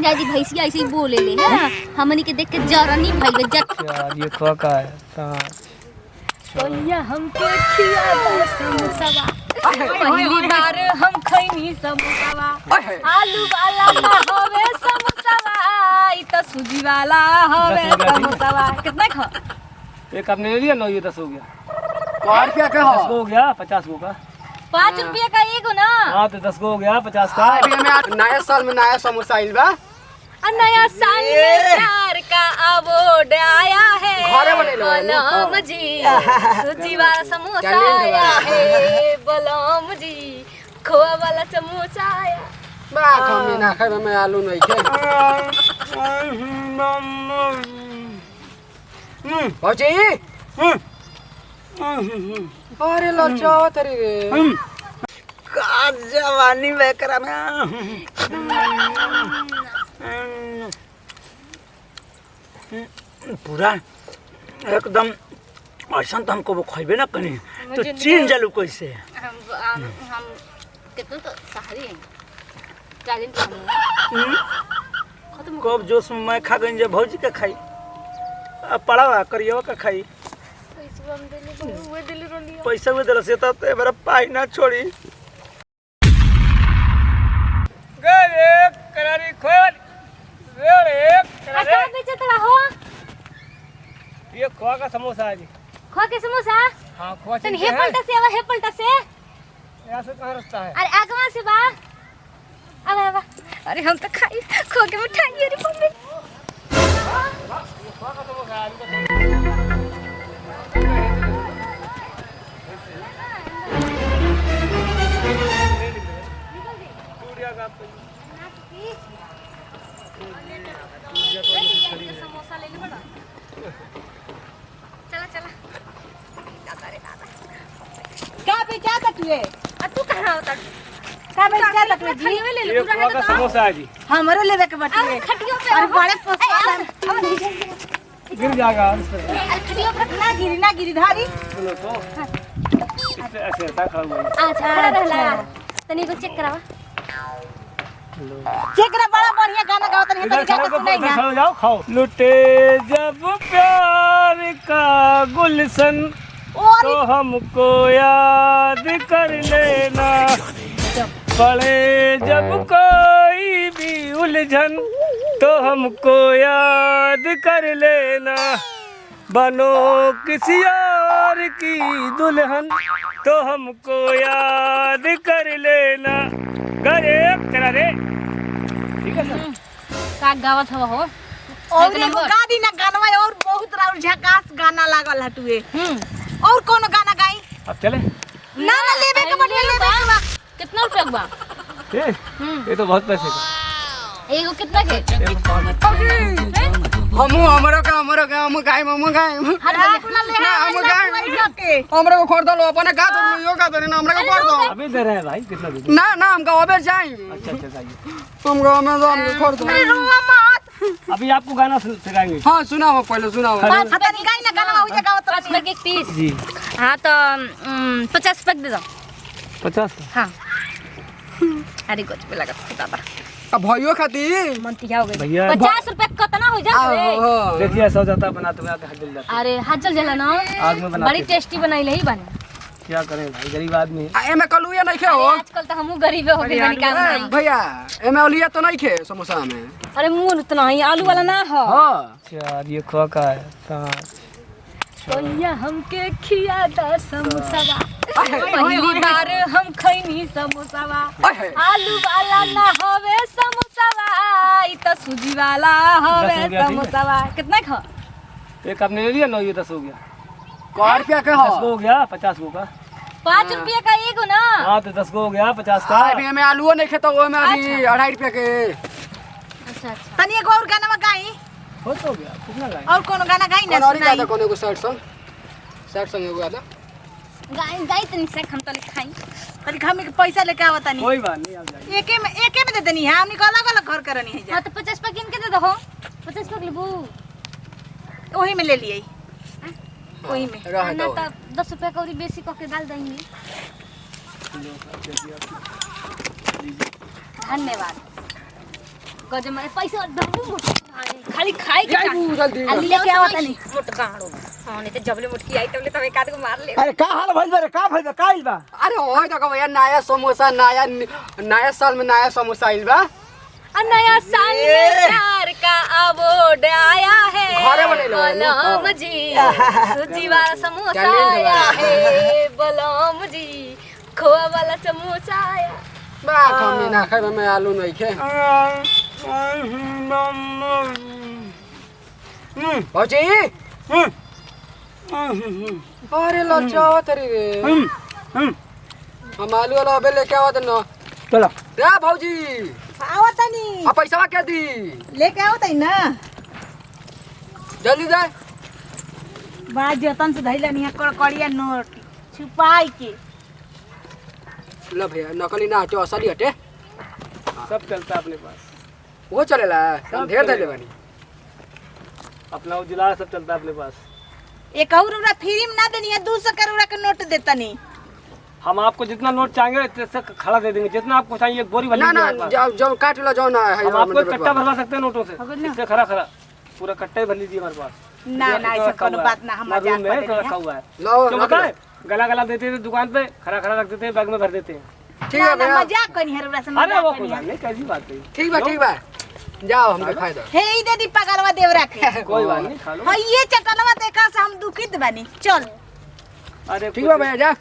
दादी भैंसिया ऐसे ही बोले ले है हमनी के देख के जरा नहीं भाई यार ये खोआ का है सोनिया हमके खिया दो समोसावा पहली बार हम खैनी समोसावा आलू वाला ना होवे समोसावा ई त सूजी वाला होवे समोसावा कितना खा एक आपने ले लिया ना ये 10 हो गया 5 रुपया का हो गया 50 को का 5 रुपया का एगो ना हाँ तो 10 को हो गया 50 का अभी में नया साल में नया समोसा आइल बा नया साल में प्यार का अवार्ड आया है घरे बने लो बलम जी सूजी वाला समोसा आया है बलम जी खोआ वाला समोसा आया बा कमी ना खाए में आलू नहीं खे भौजी अरे लज्जा तरी रे का जवानी बेकरा में पूरा एकदम ऐसा तो हमको वो खइबे ना कनी तो चीन जलू कैसे हम कितना तो सहारी हैं टैलेंट खत्म कब जोश में मैं खा गई जब भौजी का खाई पड़ावा करियो का खाई पैसा वो दिल से तो मेरा पाई ना छोड़ी गरे करारी खोल रे अच्छा बेचत रहो ये खोआ का समोसा है जी खो के समोसा हाँ खोआ तन चाहिए हे पलटा से यहाँ से कहाँ रास्ता है अरे आगवा से बा अब अरे हम तो खाई खो के मिठाई अरे मम्मी खोआ का समोसा है समोसा ले ले बड़ा चला चला दादा रे दादा क्या बेचा तकले आ तू कहां होता का बेचा तकले जी ले ले ये पूरा खोआ का समोसा है जी हमरो लेवे के बटुए खटियो पे अरे बड़े पसंद गिर जाएगा अरे खटियो पे ना गिरी धारी सुनो तो ऐसे ऐसा खड़ा हुआ है अच्छा खड़ा रहला तनी को चेक करावा चेक बड़ा बढ़िया गाना गावत है इधर तो जाके खड़ो सुनाई ना खड़ो जाओ खाओ लुटे जब प्यार का गुलशन तो हमको याद कर लेना पड़े जब कोई भी उलझन तो हमको याद कर लेना बनो किसी और की दुल्हन तो हमको याद कर लेना करे करा रे ठीक है सर का गावत हवा हो और एगो गा दी ना गाना और बहुत राउर झकास गाना लागल हटुए और कोनो गाना गाई अब चले ना ना लेवे के बटुए लेवे के बा कितना रुपया बा ये तो बहुत पैसे का एगो कितना के हमरो का हम गाय हम गाय अपना ले ना हम गाय हमरो को खरीद लो अपने का तो यो का तो ना हमरो को कर दो अभी दे रहे हैं भाई कितना दे ना ना हम का अबे चाहिए अच्छा अच्छा चाहिए हमरो में तो हम खरीद दो रुआ मत अभी आपको गाना सिखाएंगे हां सुनाओ पहले सुनाओ पता नहीं गाई ना गाना हो जाएगा 5 रुपए के एक पीस जी हाँ तो 50 पैक दे दो 50 हाँ अरे कुछ पे लगा दादा अब भयो खाती मनतिया हो गई भैया 50 रुपए कितना हो जाए देखिए सौ जाता बनाते बनाते हाथ जल जाता अरे हाथ जल जला ना आग में बनाते बड़ी टेस्टी बनाई ही बने क्या करें भाई गरीब आदमी है एमे कलुया नहीं खे हो आजकल तो हमहू गरीबे हो गए बनी का बनाई भैया एमे ओलिया तो नहीं खे समोसा में अरे मुंह उतना ही आलू वाला ना हो हां यार ये खोआ का है सोनिया हमके खिया दा समोसावा पहली बार हम खैनी समोसावा आलू वाला ना होवे समोसावा ई त सूजी वाला होवे 10 हो गया, ठीक है। समोसावा कितना खा एक आपने ले लिया ना ये 10 हो गया कार क्या के 10 को हो गया 50 को का 5 रुपया का एगो ना हाँ तो 10 को हो गया 50 का अभी एमे आलूओ नहीं खे तो वो में अभी 2.5 रुपया के अच्छा अच्छा तनी एगो और गाना गाई हो तो गया कितना गाय और कोनो गाना गाई ना और सुनाई ज्यादा कोने को 60 संग हो गया था गाय गाय तनी से हम तो खाई तनी हम के पैसा लेके आवत तनी कोई बात नहीं आप जाइए एके में दे देनी है हमनी को अलग अलग घर करनी है हां तो 50 पैक किन के दे दो 50 पैक लेबू वही में ले लिए वही में रह ना दो तो 10 रुपया का और बेसी क के डाल देंगे धन्यवाद गजब में पैसा दबू खाली खाई के जाई जल्दी अली लेके आवत नहीं मोट गाड़ो हां नहीं तो जबले मुटकी आई तबले तब एक आदमी मार ले अरे का हाल भइल बा रे का भइल बा का आइल बा अरे ओए तो भैया नया समोसा नया साल में नया समोसा आइल बा नया साल में प्यार का अवार्ड आया है घरे बनेलो है ना? बलम जी सूजी वाला समोसा टैलेंट आया वाला। है बलम जी खोआ वाला समोसा आया बा कमी ना खाए में आलू नहीं खे भौजी अरे लचावा तरी रे हम आलू वाला अबे लेके आवत न चलो रे भौजी आवत नहीं आ पैसा क्या दी लेके आवत है ना जल्दी जाए बड़ा जतन से धइला नहीं कड़कड़िया नोट छुपाई के लो भैया नकली ना हटे असली हटे सब चलता है अपने पास, वो चलेला हम ढेर धइले बानी अपना उजला सब चलता है अपने पास। एक और उरा फ्री में ना देनी है 200 करोड़ का नोट देता नहीं हम आपको जितना नोट चाहेंगे उतना खड़ा दे देंगे, जितना आपको चाहिए एक बोरी भर ना लीजिए ना हमारे पास। जाओ जाओ काट लो जाओ ना है हम आपको एक कट्टा भरवा सकते हैं नोटों से, इससे खरा खरा पूरा कट्टा ही भर लीजिए हमारे पास। ना ना ऐसा कोनो बात ना हम मजाक में कर रखा हुआ है, लो क्यों बताए गला गला देते थे दुकान पे, खरा खरा रख देते हैं, बैग में भर देते हैं। ठीक ना है ना भैया मजाक करनी है उरा से अरे मजाक वो करनी कोई है बात नहीं, कैसी बात है, ठीक बा जाओ हमके खाए दो हे ई दे दी पगलवा देवरा के कोई बात नहीं, खा लो। हां ये चटलवा देखा से हम दुखित बनी चल अरे ठीक बा भैया जा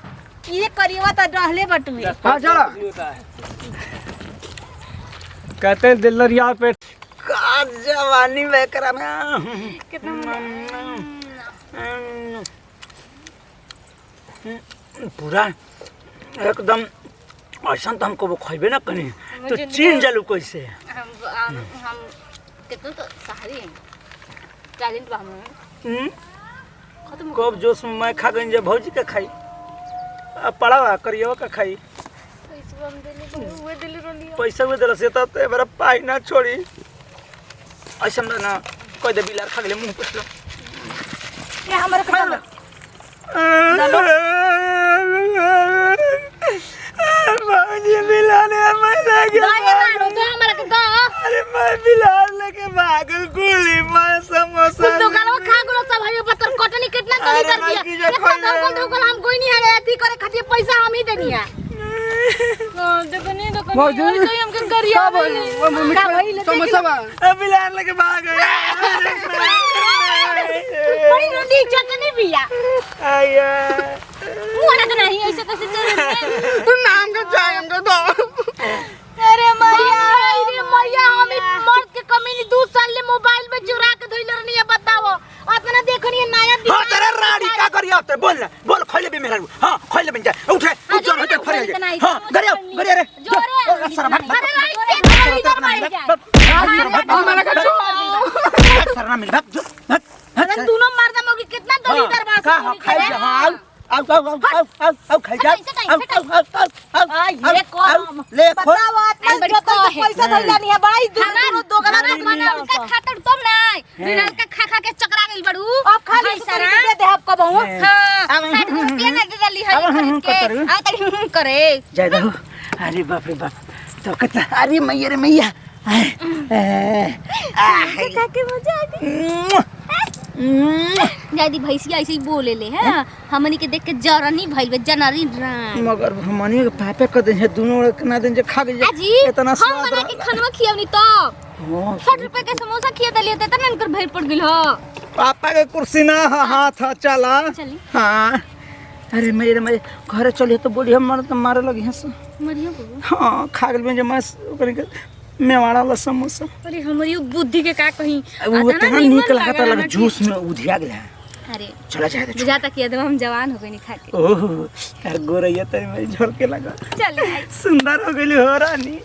ये करियवा त रहले बटुए हाँ, चलो। कहते हैं दिल दरिया पे का जवानी बेकरा में पूरा एकदम ऐसा तो हमको वो खइबे ना कनी तो चीन जलू कैसे हम कितना तो सहारी हैं टैलेंट बा हमें खत्म कब जोश में मैं खा गई जब भौजी का खाई पड़ावा करियो का खाई पैसा हम देले हुए दिल रोलिया पैसा हुए दिल से तो मेरा पाई ना छोड़ी ऐसा ना कोई दे बिलार खा गले मुंह पे ये हमरे के भौजी बिलाने मैं लगे दाई मारो तो हमरा के दा अरे मैं बिलार लेके भागल गोली मैं समोसा तो गालो खा गुलो सब भाई पत्थर कटनी कितना गली अरे कर मैं दिया की जो इतना खोल रहा धोकल हम कोई नहीं है अति करे खातिर पैसा हम ही देनी है देखो नहीं भौजी हमके गरिया वो मम्मी समोसा बा बिलार लेके भाग गए बड़ी रंडी चटनी बिया आया मुआना तो नहीं ऐसे कैसे चल तू नाम का चाय हमको दो अरे मैया हम मर्द के कमीनी 2 साल ले मोबाइल में चुरा के धइल रहनी है बताओ अपना देखनी है नया हां तेरे राड़ी का करियो ते बोल ना बोल खइले भी मेरा हां खइले बन जा उठे उठ जा हटे फरे हां गरिया रे सर भाग अरे राइट से इधर मार जाए हमारा का सर ना मिल भाग जो अरे दोनों मर्द मोगी कितना तो इधर बात का खाई जा हां आओ खाई जा ये कौन ले खो बताओ आत्मा जो तो पैसा धइला नहीं है बड़ा दूर दो गला मना का खातर तुम नहीं बिना का खा खा के चकरा गइल बड़ू अब खाली सारा दे दे आप कब हूं हां साइड रुपया ना दे दली है खरीद के आ तड़ी करे जय दो अरे बाप रे बाप तो कता अरे मैया रे मैया खा के मजा आ गई दादी भैंसिया ऐसे ही बोले ले हैं हमनी के देख के जरनी भइल बे जनरी रान मगर हमनी के पापे क दे दोनों कना दिन जे खा के अजी इतना हम स्वाद मना के खनवा खियावनी तो 60 रुपए के समोसा खिया दलिए त ना इनकर भइल पड़ गेल हो पापा के कुर्सी ना हाथ चला चली हां अरे मेरे घर चलिए तो बोली हम तो मारे लगी हंस मरियो को हां खा गेल में जे मस ओकरे के मेवाड़ा ला समोसा अरे हमरी बुद्धि के का कहीं वो इतना नीक लगता लग जूस में उधिया गया अरे चला जाए तो बुझाता कि एकदम हम जवान हो गए नहीं खा के ओह यार गोरैया तेरी मेरी झोल के लगा चल सुंदर हो गई हो रानी